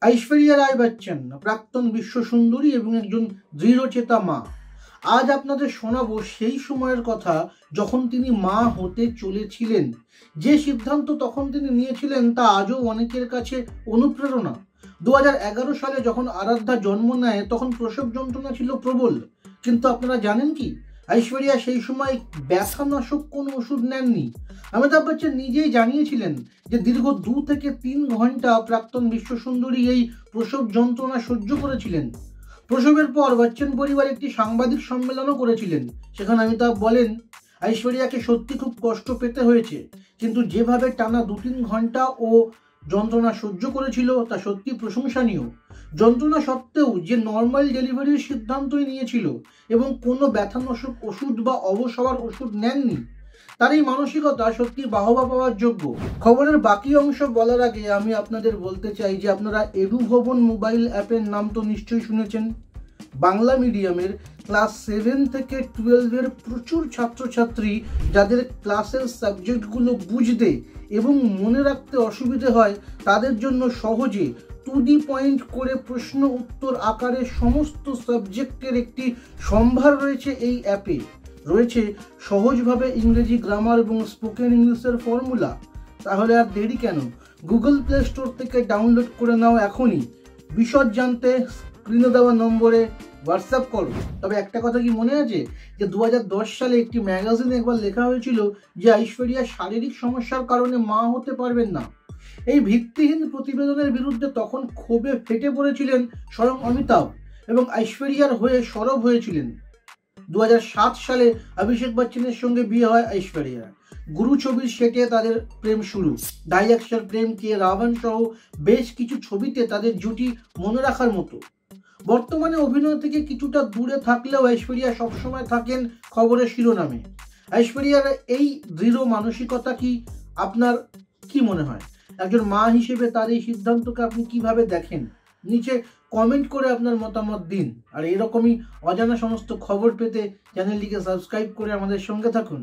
ঐশ্বরিয়া রায় বচ্চন প্রাক্তন বিশ্ব সুন্দরী এবং একজন দৃঢ়চেতা মা। আজ আপনাদের শোনাবো সেই সময়ের কথা যখন তিনি মা হতে চলেছিলেন। যে সিদ্ধান্ত তখন তিনি নিয়েছিলেন তা আজও অনেকের কাছে অনুপ্রেরণা। 2011 সালে যখন আরাধ্যা জন্ম নেয় তখন প্রসব যন্ত্রণা ছিল প্রবল, কিন্তু আপনারা জানেন কি ঐশ্বরিয়া সেই সময় ব্যথানাশক কোনো ওষুধ নেননি। অমিতাভ বচ্চন নিজেই জানিয়েছিলেন যে দীর্ঘ 2 থেকে 3 ঘন্টা প্রাক্তন বিশ্বসুন্দরী এই প্রসব যন্ত্রণা সহ্য করেছিলেন। প্রসবের পর বচ্চন পরিবার একটি সাংবাদিক সম্মেলনও করেছিলেন। সেখানে অমিতাভ বলেন, ঐশ্বরিয়াকে সত্যি খুব কষ্ট পেতে হয়েছে, কিন্তু যেভাবে টানা 2-3 ঘন্টা ও যন্ত্রণা সহ্য করেছিল তা সত্যি প্রশংসনীয়। যন্ত্রণা সত্ত্বেও যে নর্মাল ডেলিভারির সিদ্ধান্তই নিয়েছিল এবং কোনো ব্যথানাশক ওষুধ বা অবসর ওষুধ নেননি, তার এই মানসিকতা সত্যি বাহবা পাওয়ার যোগ্য। খবরের বাকি অংশ বলার আগে আমি আপনাদের বলতে চাই যে আপনারা এডুভবন মোবাইল অ্যাপের নাম তো নিশ্চয়ই শুনেছেন। বাংলা মিডিয়ামের ক্লাস 7 থেকে 12-এর প্রচুর ছাত্রছাত্রী যাদের ক্লাসের সাবজেক্টগুলো বুঝতে এবং মনে রাখতে অসুবিধে হয়, তাদের জন্য সহজে টু দি পয়েন্ট করে প্রশ্ন উত্তর আকারে সমস্ত সাবজেক্টের একটি সম্ভার রয়েছে এই অ্যাপে। রয়েছে সহজভাবে ইংরেজি গ্রামার এবং স্পোকেন ইংলিশের ফর্মুলা। তাহলে আর দেরি কেন? গুগল প্লে স্টোর থেকে ডাউনলোড করে নাও এখনই। বিশদ জানতে স্ক্রিনে দেওয়া নম্বরে হোয়াটসঅ্যাপ করো। তবে একটা কথা কি মনে আছে যে 2010 সালে একটি ম্যাগাজিনে একবার লেখা হয়েছিল যে ঐশ্বরিয়া শারীরিক সমস্যার কারণে মা হতে পারবেন না। এই ভিত্তিহীন প্রতিবেদনের বিরুদ্ধে তখন ক্ষোভে ফেটে পড়েছিলেন স্বয়ং অমিতাভ এবং ঐশ্বরিয়ার হয়ে সরব হয়েছিলেন। 2007 সালে অভিষেক বচ্চনের সঙ্গে বিয়ে হয় ঐশ্বরিয়া। গুরু ছবির সেটে তাদের প্রেম শুরু। ঢাই অক্ষর প্রেম, কে রাবণ সহ বেশ কিছু ছবিতে তাদের জুটি মনে রাখার মতো। বর্তমানে অভিনয় থেকে কিছুটা দূরে থাকলেও ঐশ্বরিয়া সবসময় থাকেন খবরের শিরোনামে। ঐশ্বরিয়ার এই দৃঢ় মানসিকতা কি আপনার কি মনে হয়? একজন মা হিসেবে তার এই সিদ্ধান্তকে আপনি কিভাবে দেখেন? নিচে কমেন্ট করে আপনার মতামত দিন। আর এরকমই অজানা সমস্ত খবর পেতে চ্যানেলটিকে সাবস্ক্রাইব করে আমাদের সঙ্গে থাকুন।